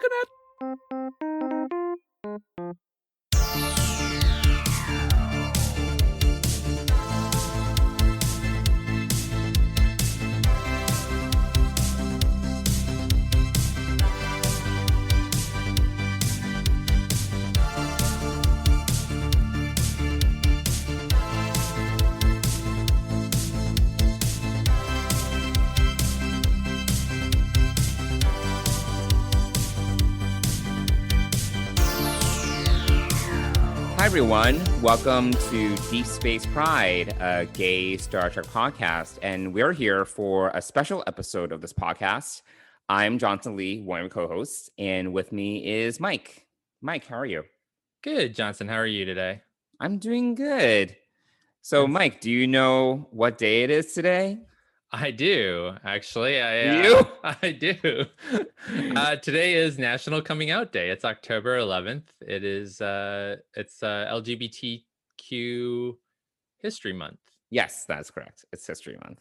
internet. Hi, everyone. Welcome to Deep Space Pride, a gay Star Trek podcast. And we're here for a special episode of this podcast. I'm Johnson Lee, one of your co-hosts, and with me is Mike. Mike, how are you? Good, Johnson. How are you today? I'm doing good. So, Mike, do you know what day it is today? I do, actually. You? I do. Today is National Coming Out Day. It's October 11th. It is it's LGBTQ History Month. Yes, that's correct. It's History Month.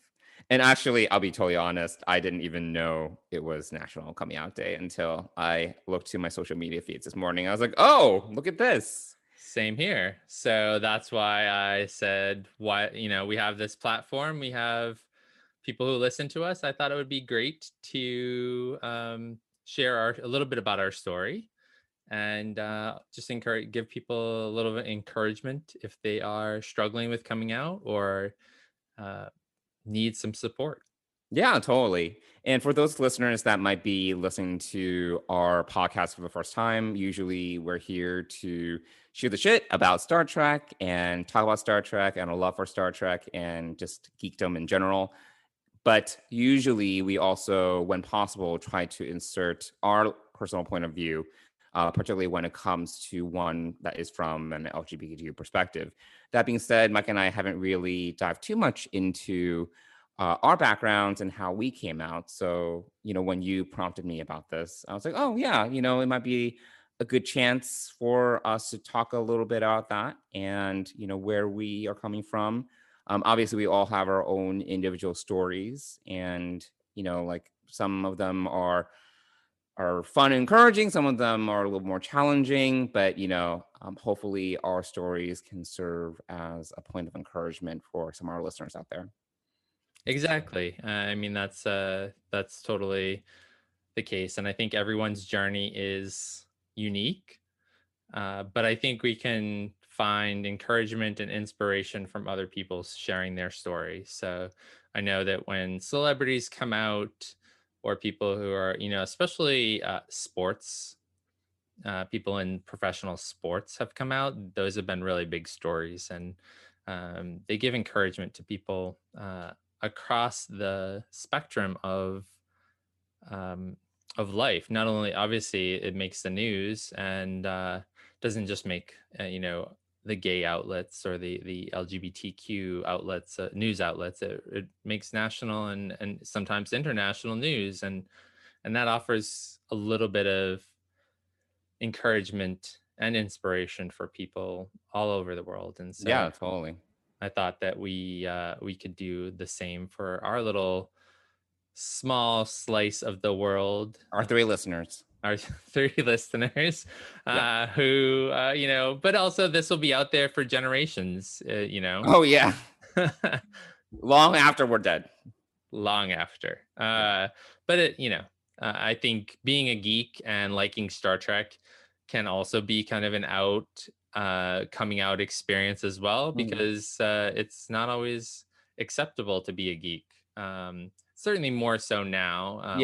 And actually, I'll be totally honest, I didn't even know it was National Coming Out Day until I looked to my social media feeds this morning. I was like, oh, look at this. Same here. So that's why I said, we have this platform. We have people who listen to us. I thought it would be great to share a little bit about our story and just give people a little bit of encouragement if they are struggling with coming out or need some support. Yeah, totally. And for those listeners that might be listening to our podcast for the first time, usually we're here to shoot the shit about Star Trek and talk about Star Trek and our love for Star Trek and just geekdom in general. But usually we also, when possible, try to insert our personal point of view, particularly when it comes to one that is from an LGBTQ perspective. That being said, Mike and I haven't really dived too much into our backgrounds and how we came out. So, when you prompted me about this, I was like, oh, yeah, it might be a good chance for us to talk a little bit about that and, where we are coming from. Obviously, we all have our own individual stories, and like some of them are fun and encouraging. Some of them are a little more challenging, but hopefully our stories can serve as a point of encouragement for some of our listeners out there. Exactly. I mean, that's totally the case, and I think everyone's journey is unique. But I think we can find encouragement and inspiration from other people sharing their story. So I know that when celebrities come out or people who are, especially sports, people in professional sports have come out, those have been really big stories. And they give encouragement to people across the spectrum of life. Not only, obviously, it makes the news and doesn't just make the gay outlets or the LGBTQ outlets, news outlets. It makes national and sometimes international news, and that offers a little bit of encouragement and inspiration for people all over the world. And so, yeah, totally. I thought that we could do the same for our little small slice of the world. Our three listeners. Our 3 listeners who, but also this will be out there for generations, Oh, yeah. Long after we're dead. Long after. But I think being a geek and liking Star Trek can also be kind of an coming out experience as well, because it's not always acceptable to be a geek. Certainly more so now.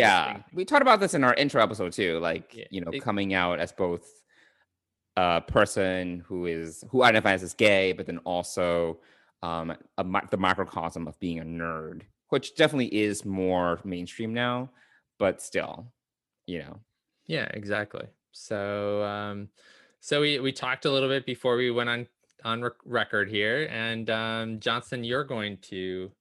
We talked about this in our intro episode too, coming out as both a person who identifies as gay, but then also the microcosm of being a nerd, which definitely is more mainstream now, but still, Yeah, exactly. So we talked a little bit before we went on record here, and Johnson, you're going to.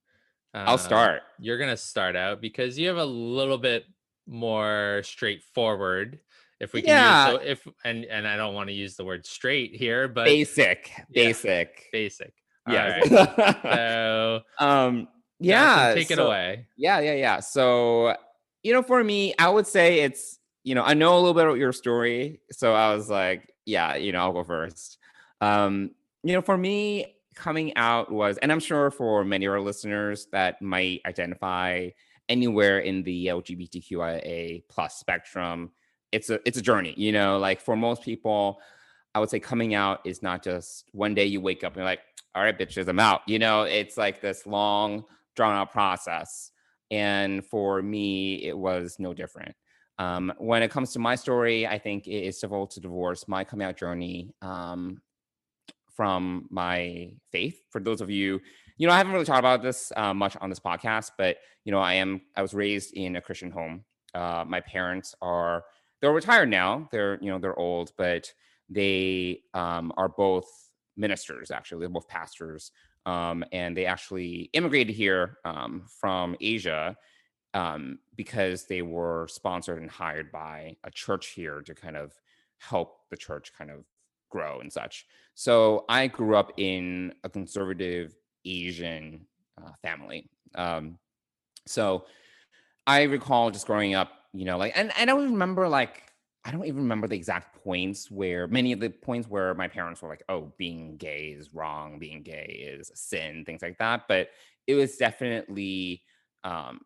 I'll start. You're going to start out because you have a little bit more straightforward, if we can use and I don't want to use the word straight here, but basic. Yeah. So Johnson, take it away. Yeah. So, for me, I would say it's I know a little bit about your story, so I was like, yeah, I'll go first. Um, for me, coming out was, and I'm sure for many of our listeners that might identify anywhere in the LGBTQIA plus spectrum, it's a journey. Like for most people, I would say coming out is not just one day you wake up and you're like, all right, bitches, I'm out. It's like this long, drawn out process. And for me, it was no different. When it comes to my story, I think it is civil to divorce, my coming out journey from my faith. For those of you, I haven't really talked about this much on this podcast, but I was raised in a Christian home. My parents they're retired now. They're old, but they are both ministers. Actually, they're both pastors, and they actually immigrated here from Asia because they were sponsored and hired by a church here to kind of help the church kind of grow and such. So I grew up in a conservative Asian family. So I recall just growing up, like, and I don't remember I don't even remember the exact points where many of the points where my parents were like, oh, being gay is wrong, being gay is a sin, things like that. But it was definitely um,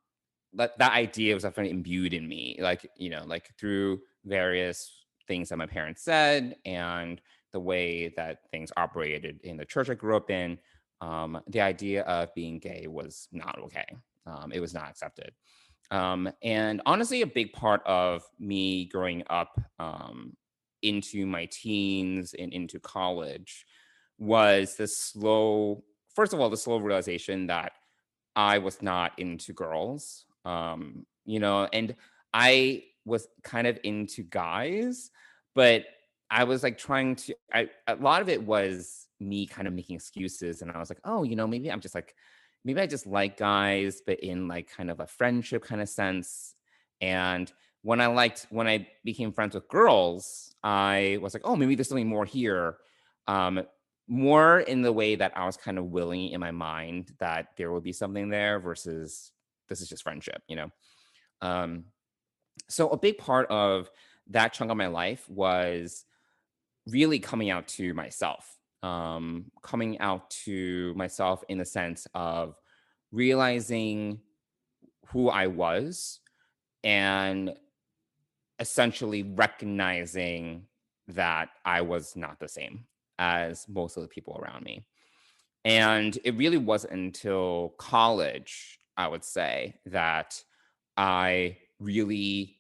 that idea was definitely imbued in me, like through various things that my parents said and the way that things operated in the church I grew up in. The idea of being gay was not okay. It was not accepted. And honestly, a big part of me growing up into my teens and into college was first of all, the slow realization that I was not into girls, and I was kind of into guys, but I was like a lot of it was me kind of making excuses. And I was like, oh, maybe I just like guys, but in like kind of a friendship kind of sense. And when I became friends with girls, I was like, oh, maybe there's something more here. Um, More in the way that I was kind of willing in my mind that there would be something there versus this is just friendship. Um, so a big part of that chunk of my life was really coming out to myself in the sense of realizing who I was and essentially recognizing that I was not the same as most of the people around me. And it really wasn't until college, I would say, that I really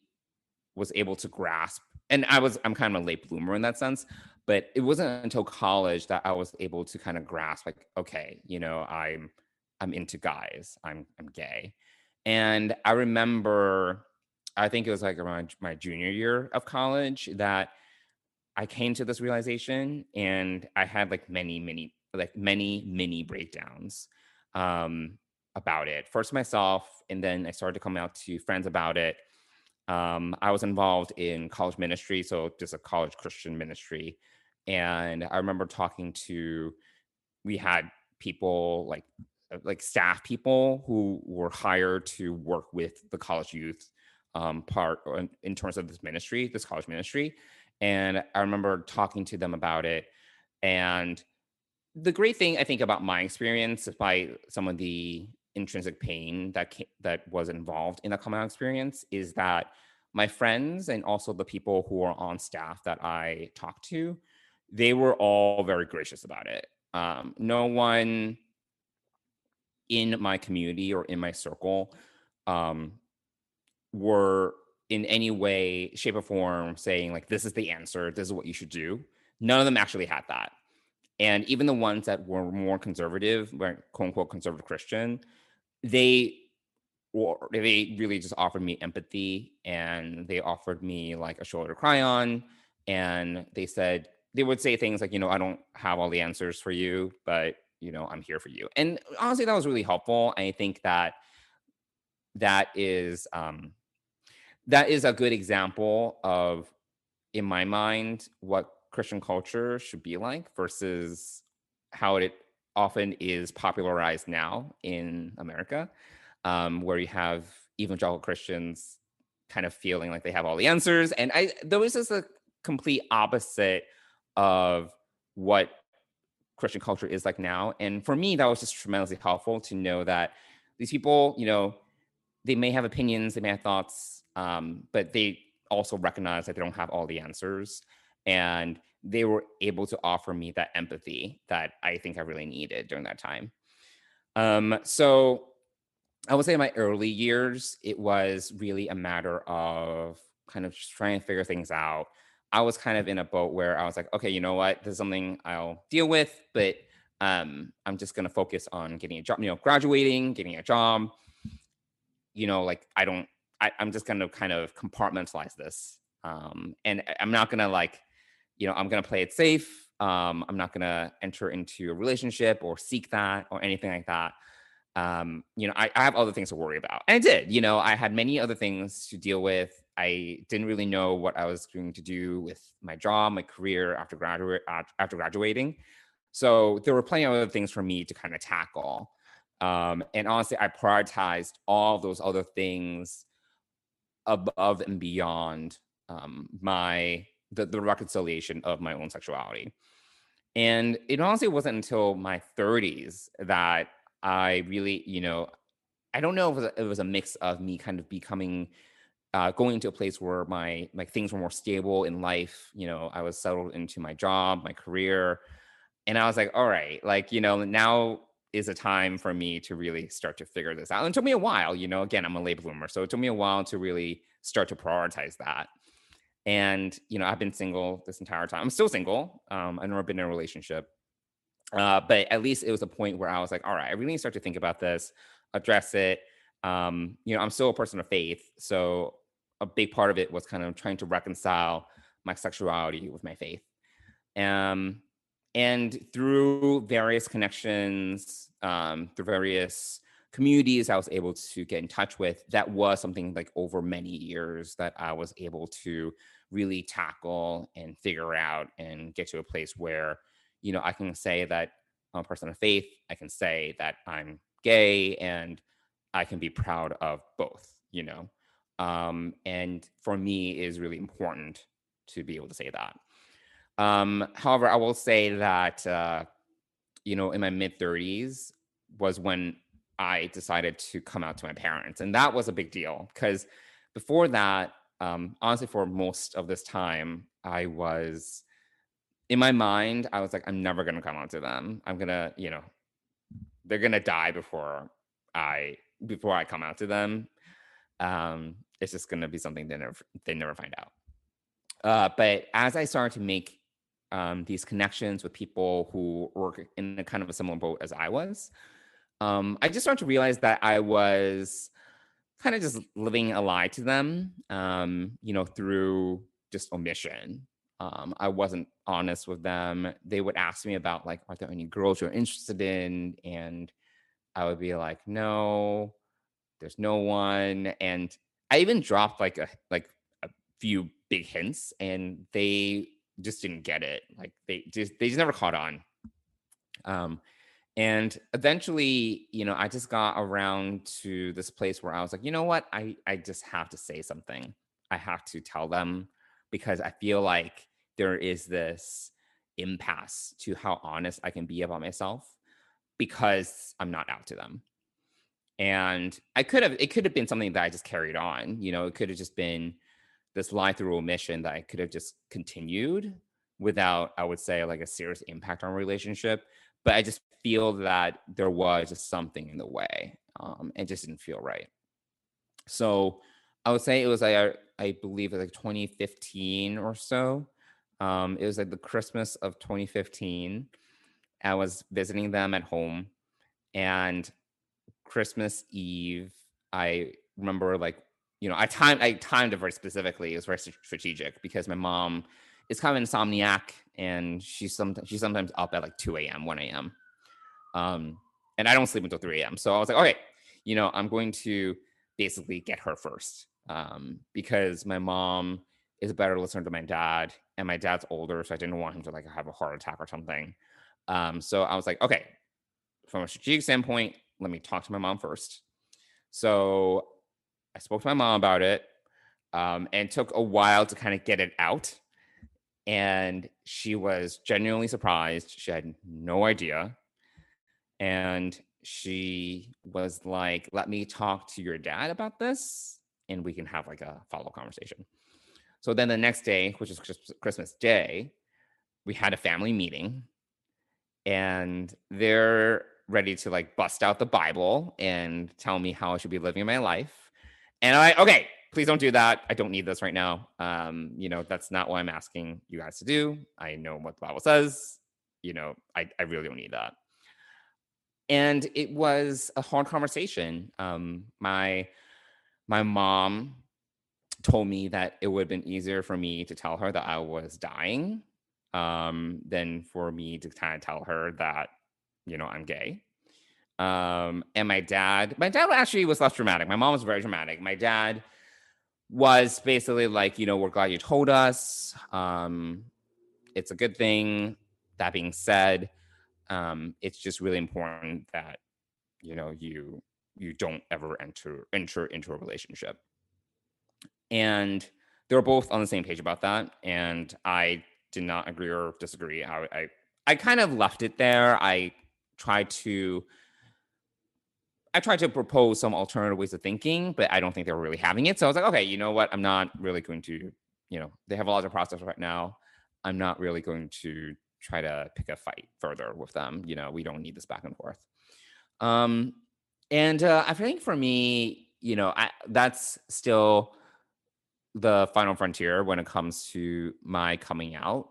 was able to grasp. And I'm kind of a late bloomer in that sense, but it wasn't until college that I was able to kind of grasp, like, okay, I'm into guys. I'm gay. And I remember, I think it was like around my junior year of college that I came to this realization, and I had like many mini breakdowns um, about it. First myself, and then I started to come out to friends about it. I was involved in college ministry, so just a college Christian ministry. And I remember we had people like staff people who were hired to work with the college youth part in terms of this college ministry. And I remember talking to them about it. And the great thing I think about my experience, despite some of the intrinsic pain that was involved in the coming out experience, is that my friends and also the people who are on staff that I talked to, they were all very gracious about it. No one in my community or in my circle um, were in any way, shape, or form saying like, "This is the answer. This is what you should do." None of them actually had that. And even the ones that were more conservative, were quote unquote conservative Christian, they they really just offered me empathy, and they offered me like a shoulder to cry on. And they would say things like, I don't have all the answers for you, but I'm here for you. And honestly, that was really helpful. I think that is um that is a good example of, in my mind, what Christian culture should be like versus how it often is popularized now in America, where you have evangelical Christians kind of feeling like they have all the answers. And there was just a complete opposite of what Christian culture is like now. And for me, that was just tremendously helpful to know that these people, they may have opinions, they may have thoughts, but they also recognize that they don't have all the answers. And they were able to offer me that empathy that I think I really needed during that time. So I would say in my early years, it was really a matter of kind of just trying to figure things out. I was kind of in a boat where I was like, okay, you know what? This is something I'll deal with, but I'm just going to focus on getting a job, graduating, getting a job. Like I'm just going to kind of compartmentalize this. And I'm not going to I'm going to play it safe. I'm not going to enter into a relationship or seek that or anything like that. I have other things to worry about. And I did, I had many other things to deal with. I didn't really know what I was going to do with my job, my career after graduating. So there were plenty of other things for me to kind of tackle. And honestly, I prioritized all those other things above and beyond the reconciliation of my own sexuality. And it honestly wasn't until my 30s that I really, I don't know if it was a mix of me kind of becoming, going into a place where my things were more stable in life. I was settled into my job, my career, and I was like, all right, now is a time for me to really start to figure this out. And it took me a while, again, I'm a late bloomer. So it took me a while to really start to prioritize that. And, I've been single this entire time. I'm still single. I've never been in a relationship. But at least it was a point where I was like, all right, I really need to start to think about this, address it. I'm still a person of faith. So a big part of it was kind of trying to reconcile my sexuality with my faith. And through various connections, through various communities I was able to get in touch with, that was something like over many years that I was able to really tackle and figure out and get to a place where, I can say that I'm a person of faith. I can say that I'm gay, and I can be proud of both. And for me, it is really important to be able to say that. However, I will say that, in my mid 30s was when I decided to come out to my parents. And that was a big deal because before that, honestly, for most of this time, I was in my mind, I was like, I'm never going to come out to them. I'm going to, they're going to die I before I come out to them. It's just going to be something they never find out. But as I started to make these connections with people who were in a kind of a similar boat as I was, I just started to realize that I was kind of just living a lie to them, through just omission. I wasn't honest with them. They would ask me about are there any girls you're interested in? And I would be like, no, there's no one. And I even dropped a few big hints, and they just didn't get it. They just never caught on. And eventually, I just got around to this place where I was like, you know what? I just have to say something. I have to tell them, because I feel like there is this impasse to how honest I can be about myself because I'm not out to them. And it could have been something that I just carried on. It could have just been this lie through omission that I could have just continued without, I would say, a serious impact on relationship. But I just feel that there was just something in the way. It just didn't feel right. So I would say it was I believe it was 2015 or so. It was the Christmas of 2015. I was visiting them at home, and Christmas Eve, I remember I timed it very specifically. It was very strategic because my mom is kind of insomniac, and she's sometimes up at 2 a.m., 1 a.m. And I don't sleep until 3 a.m. So I was like, okay, I'm going to basically get her first, because my mom is a better listener to my dad, and my dad's older, so I didn't want him to have a heart attack or something. So I was like, okay, from a strategic standpoint, let me talk to my mom first. So I spoke to my mom about it. and took a while to kind of get it out. And she was genuinely surprised. She had no idea. And she was like, let me talk to your dad about this and we can have like a follow conversation. So then the next day, which is Christmas Day, we had a family meeting and they're ready to like bust out the Bible and tell me how I should be living my life. And okay, please don't do that. I don't need this right now. That's not what I'm asking you guys to do. I know what the Bible says. I really don't need that. And it was a hard conversation. My mom told me that it would have been easier for me to tell her that I was dying than for me to kind of tell her that, I'm gay. And my dad actually was less dramatic. My mom was very dramatic. My dad was basically like, we're glad you told us. It's a good thing. That being said, it's just really important that, you don't ever enter into a relationship. And they were both on the same page about that. And I did not agree or disagree. I kind of left it there. Tried to propose some alternative ways of thinking, but I don't think they were really having it. So I was like, okay, you know what? I'm not really going to, they have a lot of process right now. I'm not really going to try to pick a fight further with them. We don't need this back and forth. And I think for me, that's still the final frontier when it comes to my coming out,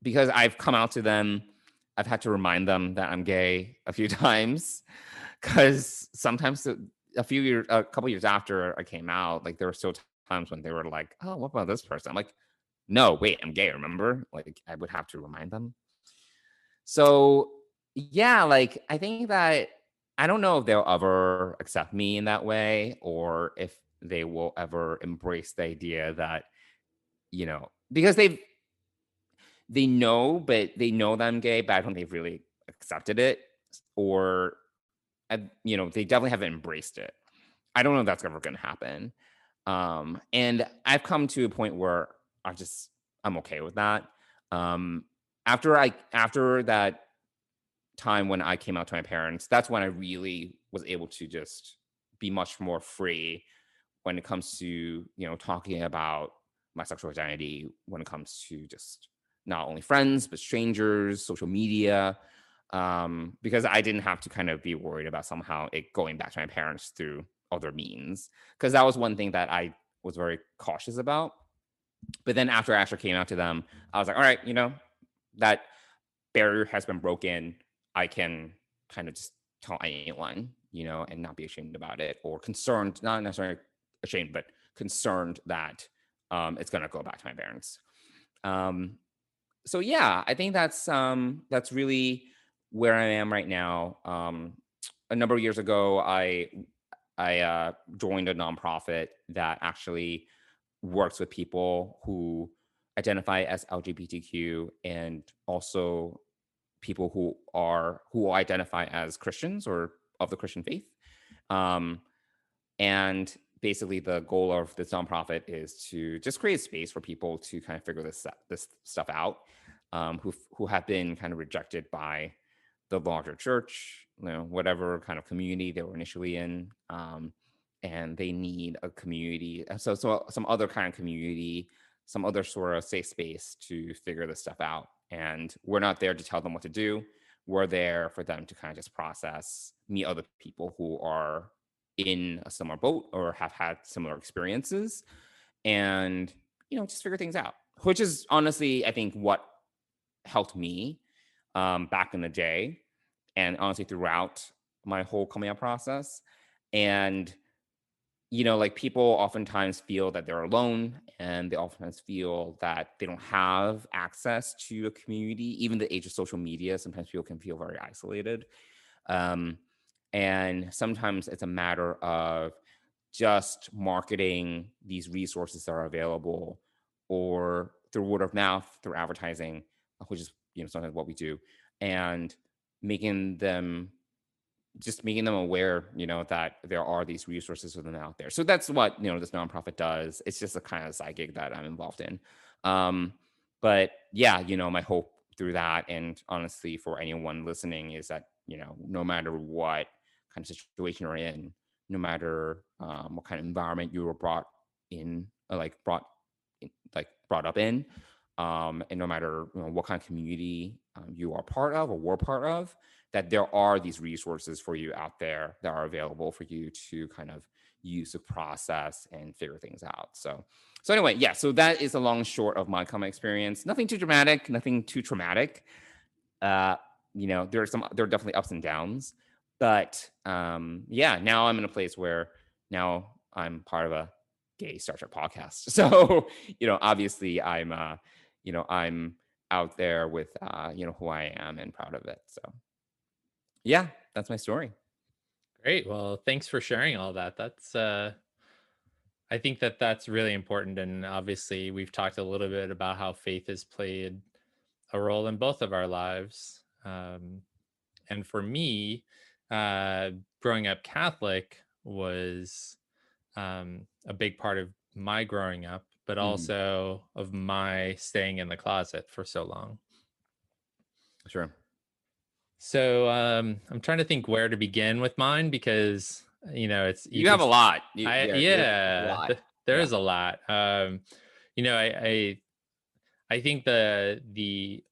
because I've come out to them. I've had to remind them that I'm gay a few times, because sometimes a couple years after I came out, like there were still times when they were like, "Oh, what about this person?" I'm like, "No, wait, I'm gay. Remember?" Like I would have to remind them. So yeah, like I think that I don't know if they'll ever accept me in that way, or if they will ever embrace the idea that, because they know, but they know that I'm gay, but I don't think they've really accepted it, or they definitely haven't embraced it. I don't know if that's ever going to happen. And I've come to a point where I'm okay with that. Um, after that time when I came out to my parents, that's when I really was able to just be much more free when it comes to, talking about my sexual identity, when it comes to just not only friends, but strangers, social media, because I didn't have to kind of be worried about somehow it going back to my parents through other means. Because that was one thing that I was very cautious about. But then after I actually came out to them, I was like, all right, that barrier has been broken. I can kind of just tell anyone, and not be ashamed about it, or concerned, not necessarily ashamed, but concerned that it's going to go back to my parents. So yeah, I think that's really where I am right now. A number of years ago, I joined a nonprofit that actually works with people who identify as LGBTQ, and also people who identify as Christians or of the Christian faith. Um, and basically, the goal of this nonprofit is to just create space for people to kind of figure this stuff out, who have been kind of rejected by the larger church, whatever kind of community they were initially in, and they need a community. So some other kind of community, some other sort of safe space to figure this stuff out. And we're not there to tell them what to do. We're there for them to kind of just process, meet other people who are in a similar boat or have had similar experiences, and just figure things out, which is honestly, I think, what helped me back in the day, and honestly throughout my whole coming out process. And like people oftentimes feel that they're alone, and they oftentimes feel that they don't have access to a community. Even the age of social media, sometimes people can feel very isolated. um, and sometimes it's a matter of just marketing these resources that are available, or through word of mouth, through advertising, which is sometimes what we do, and making them just making them aware, that there are these resources for them out there. So that's what, this nonprofit does. It's just a kind of side gig that I'm involved in. Um, but yeah, my hope through that, and honestly for anyone listening, is that, no matter what kind of situation you're in, no matter what kind of environment you were brought in, brought up in, and no matter what kind of community you are part of or were part of, that there are these resources for you out there that are available for you to kind of use to process and figure things out. So anyway, yeah. So that is a long short of my common experience. Nothing too dramatic, nothing too traumatic. Uh, there are definitely ups and downs, but yeah. Now I'm in a place where now I'm part of a gay Star Trek podcast. So obviously I'm out there with who I am and proud of it. So yeah, that's my story. Great. Well, thanks for sharing all that. I think that that's really important. And obviously, we've talked a little bit about how faith has played a role in both of our lives. And for me, uh, growing up Catholic was a big part of my growing up, but Mhm. also of my staying in the closet for so long. Sure. So I'm trying to think where to begin with mine because it's you You could have a lot. There's a yeah, lot. there Yeah. is a lot. You know, I think the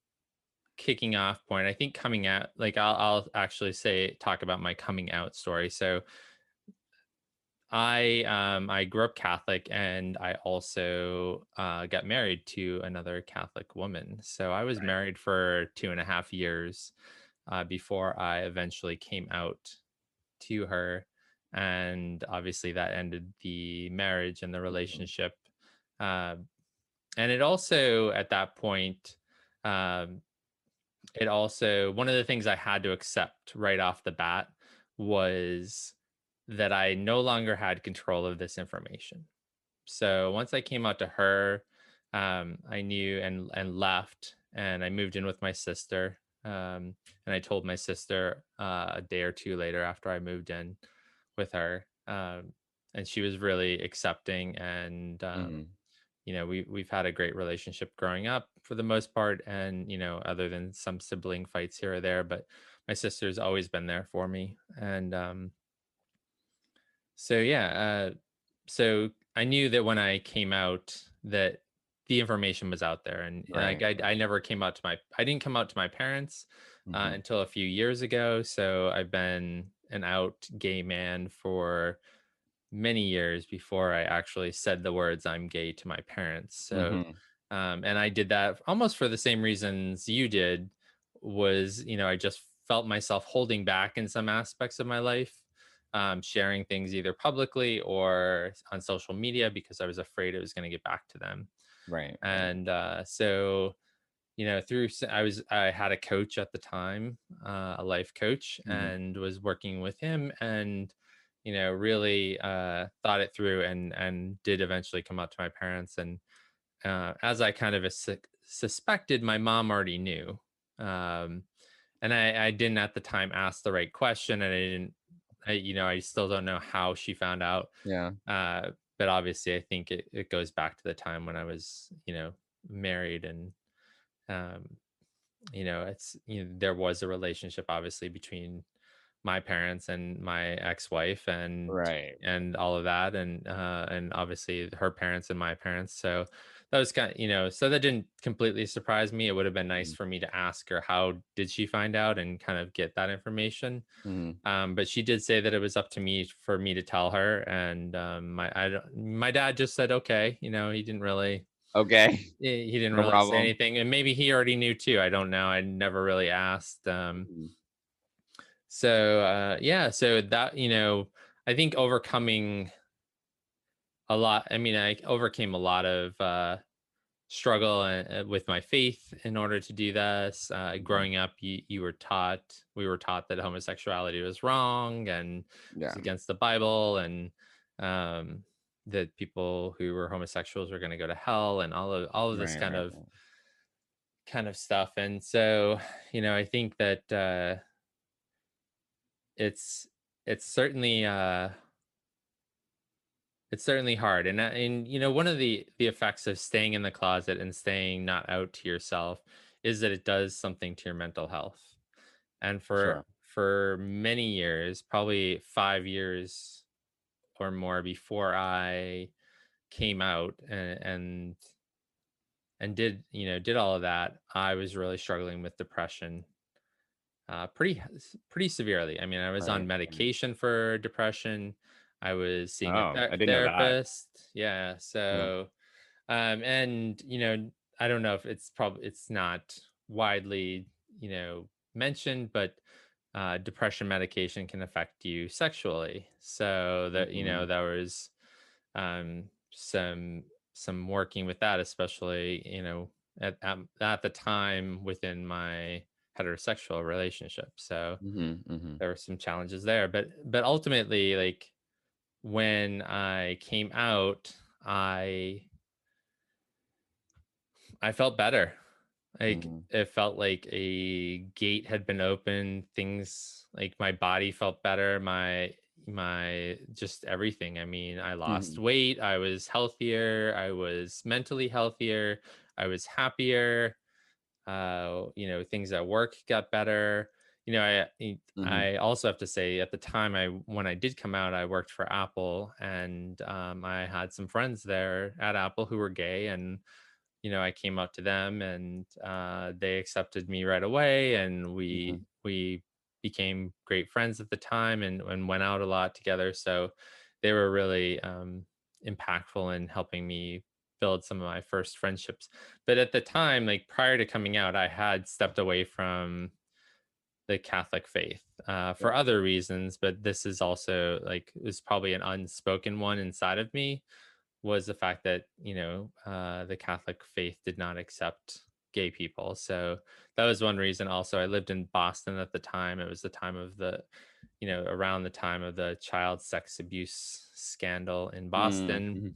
kicking off point. I think coming out, like I'll actually talk about my coming out story. So I grew up Catholic, and I also got married to another Catholic woman. So I was Right. married for 2.5 years before I eventually came out to her, and obviously that ended the marriage and the Mhm. relationship. Uh, and it also, at that point, um, it also, one of the things I had to accept right off the bat was that I no longer had control of this information. So once I came out to her, I knew and left, and I moved in with my sister. And I told my sister a day or two later after I moved in with her, and she was really accepting. And Mhm. we've had a great relationship growing up for the most part, and other than some sibling fights here or there, but my sister's always been there for me. And so yeah, so I knew that when I came out that the information was out there, and Right. I never came out to I didn't come out to my parents Mhm. until a few years ago. So I've been an out gay man for many years before I actually said the words "I'm gay" to my parents. So, Mhm. and I did that almost for the same reasons you did. Was I just felt myself holding back in some aspects of my life, sharing things either publicly or on social media because I was afraid it was going to get back to them. Right. Right. And so I had a coach at the time, a life coach, Mhm. and was working with him, and really thought it through, and did eventually come out to my parents. And as I kind of suspected, my mom already knew. um, and I didn't at the time ask the right question, and I still don't know how she found out. Yeah. uh, but obviously I think it goes back to the time when I was married. And um, there was a relationship obviously between my parents and my ex-wife, Right. and all of that, and obviously her parents and my parents. So that was kind of, so that didn't completely surprise me. It would have been nice Mhm. for me to ask her how did she find out and kind of get that information. Mhm. But she did say that it was up to me for me to tell her. And my dad just said okay. He didn't really Okay. he didn't No really say problem. anything, and maybe he already knew too. I don't know. I never really asked. Mhm. So yeah, so that I think overcoming a lot. I mean, I overcame a lot of struggle with my faith in order to do this. Mhm. Growing up, we were taught that homosexuality was wrong and Yeah. was against the Bible, and um, that people who were homosexuals were going to go to hell, and all of this Right. kind Right. of Right. stuff. And so I think that it's it's certainly it's certainly hard. And you know, one of the effects of staying in the closet and staying not out to yourself is that it does something to your mental health. And Sure. for many years, probably 5 years or more before I came out and did, you know, did all of that, I was really struggling with depression, pretty severely. I mean, I was on Right. Right. medication for depression. I was seeing a Oh, I didn't know that. therapist. Yeah. Yeah. So, and you know, I don't know if it's not widely, you know, mentioned, but depression medication can affect you sexually. So that, you know, Mhm. there was um, some some working with that, especially, you know, at the time within my heterosexual relationship. So Mhm. Mhm. there were some challenges there, but ultimately, like when I came out, I I felt better. Like Mhm. it felt like a gate had been opened. Things like my body felt better. My just everything. I mean, I lost Mhm. weight. I was healthier. I was mentally healthier. I was happier. You know, things at work got better. You know, Mhm. I also have to say at the time when I did come out, I worked for Apple, and I had some friends there at Apple who were gay, and you know, I came out to them, and they accepted me right away, and Mhm. we became great friends at the time, and went out a lot together. So they were really impactful in helping me build some of my first friendships. But at the time, like prior to coming out, I had stepped away from the Catholic faith for Yep. other reasons, but this is also like it was probably an unspoken one inside of me, was the fact that, you know, the Catholic faith did not accept gay people. So that was one reason. Also, I lived in Boston at the time. It was the time of the, you know, around the time of the child sex abuse scandal in Mm. Boston. Mhm.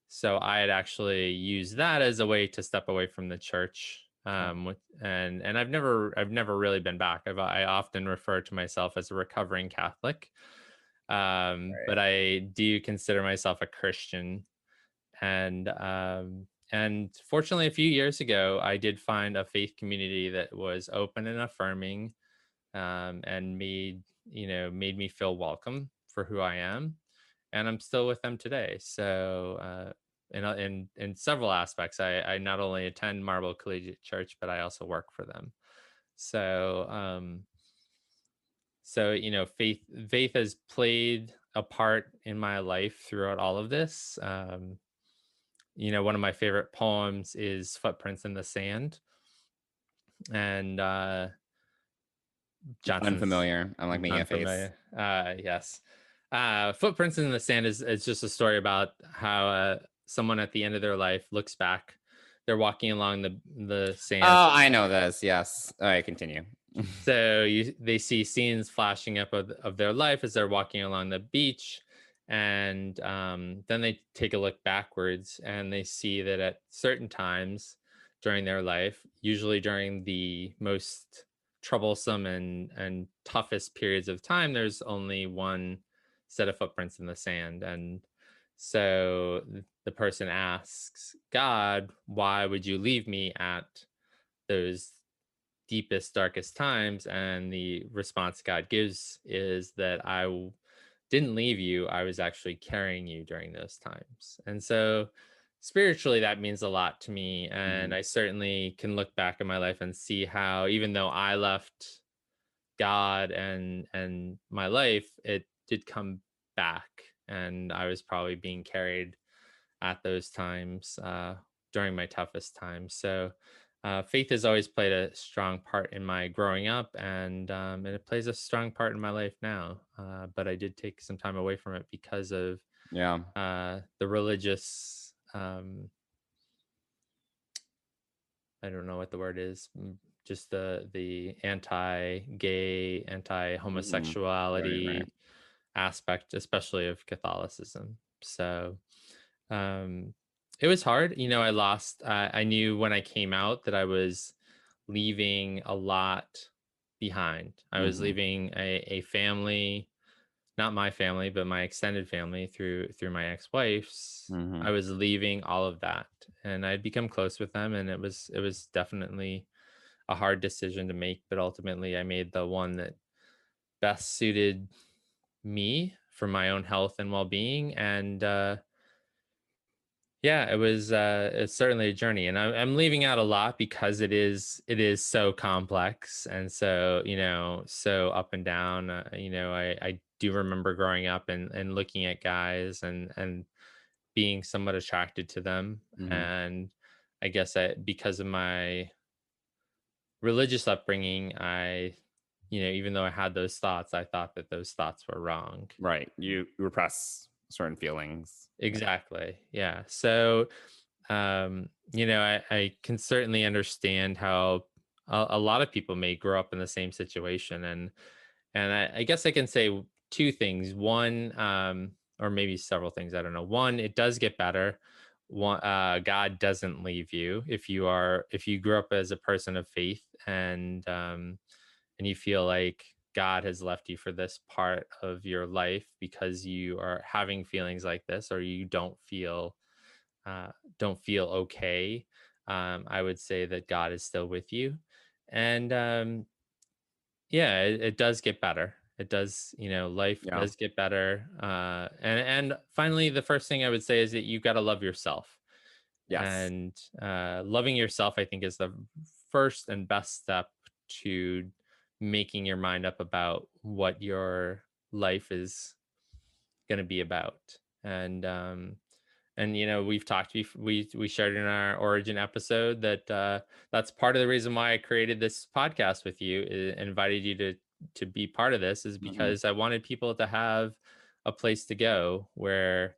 So I had actually used that as a way to step away from the church. Okay. And I've never really been back. I often refer to myself as a recovering Catholic, but Right. I do consider myself a Christian. And fortunately, a few years ago, I did find a faith community that was open and affirming, and made me feel welcome for who I am, and I'm still with them today. So in several aspects, I not only attend Marble Collegiate Church, but I also work for them. So you know, faith has played a part in my life throughout all of this. You know, one of my favorite poems is Footprints in the Sand. And Johnson's Unfamiliar. I'm like making a face. unfamiliar. Yes. Footprints in the Sand is just a story about how someone at the end of their life looks back. They're walking along the sand. Oh, I know this. Yes. All right, continue. So they see scenes flashing up of their life as they're walking along the beach, and then they take a look backwards and they see that at certain times during their life, usually during the most troublesome and toughest periods of time, there's only one set of footprints in the sand. And so the person asks God, "Why would you leave me at those deepest, darkest times?" And the response God gives is that didn't leave you. I was actually carrying you during those times. And so spiritually, that means a lot to me. And Mhm. I certainly can look back in my life and see how, even though I left God and my life, it did come back. And I was probably being carried at those times, during my toughest times. So, faith has always played a strong part in my growing up, and it plays a strong part in my life now. But I did take some time away from it because of Yeah. the religious. I don't know what the word is. Just the anti-gay, Mhm. Right. Right. anti-homosexuality aspect, especially of Catholicism. So um, it was hard. You know, I knew when I came out that I was leaving a lot. behind. I was Mm-hmm. leaving a family, not my family, but my extended family through my ex-wife's. Mm-hmm. I was leaving all of that, and I'd become close with them, and it was definitely a hard decision to make, but ultimately I made the one that best suited me for my own health and well-being. And yeah, it's certainly a journey, and I'm leaving out a lot because it is so complex, and so, so up and down. I do remember growing up and looking at guys and being somewhat attracted to them, Mm-hmm. and I guess because of my religious upbringing, even though I had those thoughts, I thought that those thoughts were wrong. Right. You repress certain feelings. Yeah. Exactly. Yeah. So, I can certainly understand how a lot of people may grow up in the same situation, and I guess I can say two things. One, or maybe several things. I don't know. One, it does get better. One, God doesn't leave you if you grew up as a person of faith, and you feel like God has left you for this part of your life because you are having feelings like this, or you uh, don't feel okay. I would say that God is still with you, and yeah, it does get better. It does, life Yeah. does get better. And finally, the first thing I would say is that you got to love yourself, Yes. and loving yourself, I think, is the first and best step to making your mind up about what your life is going to be about. And we've talked, we shared in our origin episode that that's part of the reason why I created this podcast with you, invited you to be part of this, is Mm-hmm. because I wanted people to have a place to go where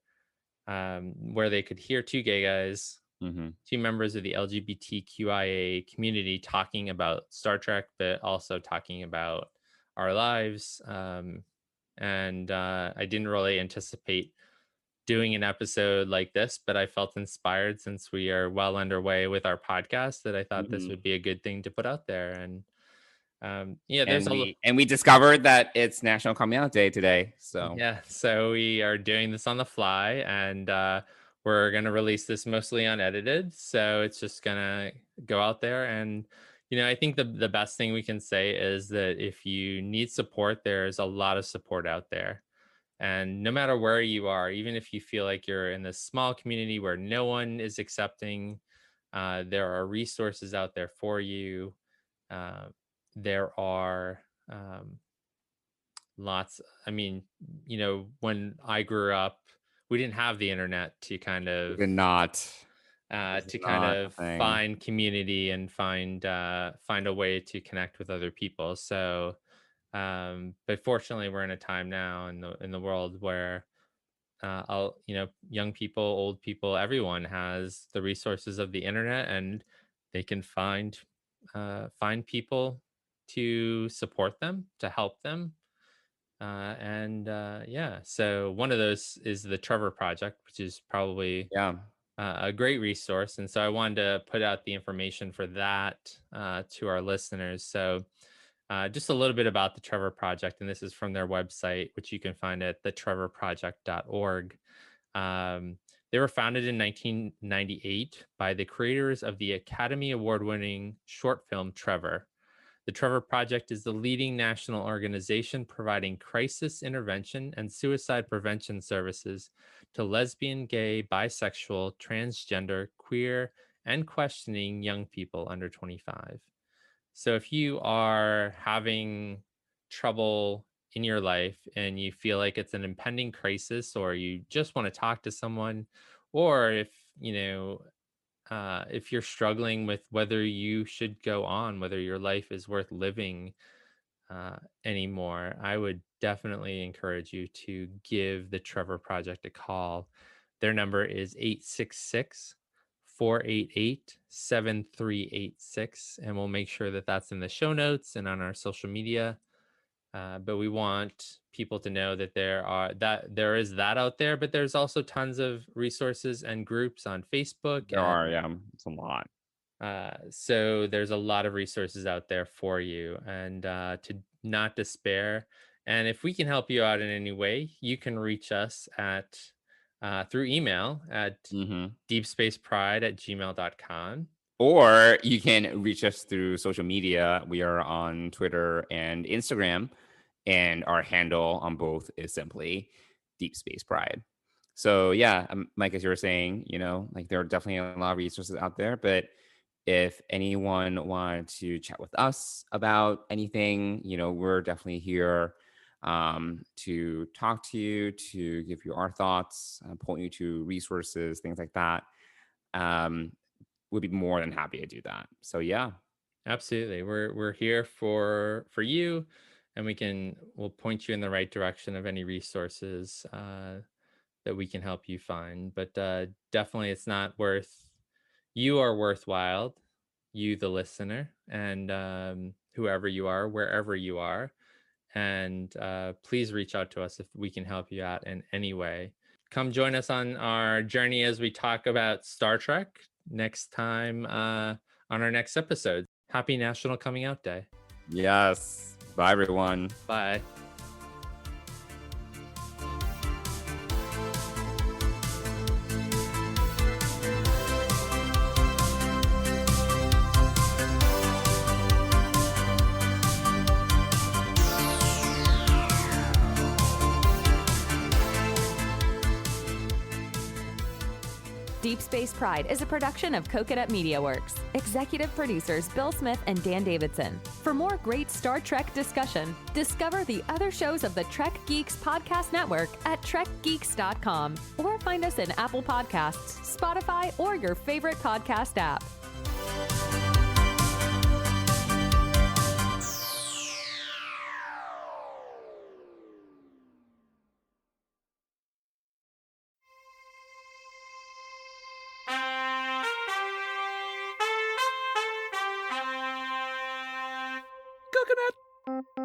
they could hear two gay guys, Mm-hmm. two members of the LGBTQIA community, talking about Star Trek, but also talking about our lives. And I didn't really anticipate doing an episode like this, but I felt inspired, since we are well underway with our podcast, that I thought this Mm-hmm. would be a good thing to put out there. And yeah, there's And a we discovered that it's National Coming Out Day today. So yeah, so we are doing this on the fly, and we're going to release this mostly unedited. So it's just going to go out there. And, I think the best thing we can say is that if you need support, there's a lot of support out there. And no matter where you are, even if you feel like you're in this small community where no one is accepting, there are resources out there for you. Uh, there are. Lots. I mean, when I grew up, we didn't have the internet to kind we of did not. This is not a thing. find community and find a way to connect with other people. So, but fortunately, we're in a time now in the world where young people, old people, everyone has the resources of the internet, and they can find people to support them, to help them, and yeah, so one of those is the Trevor Project, which is probably Yeah. a great resource. And so I wanted to put out the information for that to our listeners. So just a little bit about the Trevor Project, and this is from their website, which you can find at thetrevorproject.org. Um, they were founded in 1998 by the creators of the Academy Award winning short film Trevor. The Trevor Project is the leading national organization providing crisis intervention and suicide prevention services to lesbian, gay, bisexual, transgender, queer, and questioning young people under 25. So if you are having trouble in your life and you feel like it's an impending crisis, or you just want to talk to someone, or if you're struggling with whether you should go on, whether your life is worth living anymore, I would definitely encourage you to give the Trevor Project a call. Their number is 866 488 7386, and we'll make sure that that's in the show notes and on our social media. But we want people to know that there is that out there, but there's also tons of resources and groups on Facebook There are, yeah. It's a lot. So there's a lot of resources out there for you, and to not despair. And if we can help you out in any way, you can reach us at through email at Hmm. deepspacepride@gmail.com. Or you can reach us through social media. We are on Twitter and Instagram, and our handle on both is simply Deep Space Pride. So yeah, Mike, as you were saying, like there are definitely a lot of resources out there. But if anyone wanted to chat with us about anything, we're definitely here to talk to you, to give you our thoughts, point you to resources, things like that. Um, would be more than happy to do that. So yeah. Absolutely. We're here for you, and we'll point you in the right direction of any resources that we can help you find. But definitely it's not worth you are worthwhile, you the listener, and whoever you are, wherever you are. And please reach out to us if we can help you out in any way. Come join us on our journey as we talk about Star Trek next time on our next episode. Happy National Coming Out Day. Yes. Bye, everyone. Bye. Deep Space Pride is a production of Coconut Media Works. Executive producers Bill Smith and Dan Davidson. For more great Star Trek discussion, discover the other shows of the Trek Geeks Podcast Network at trekgeeks.com or find us in Apple Podcasts, Spotify, or your favorite podcast app. Coconut.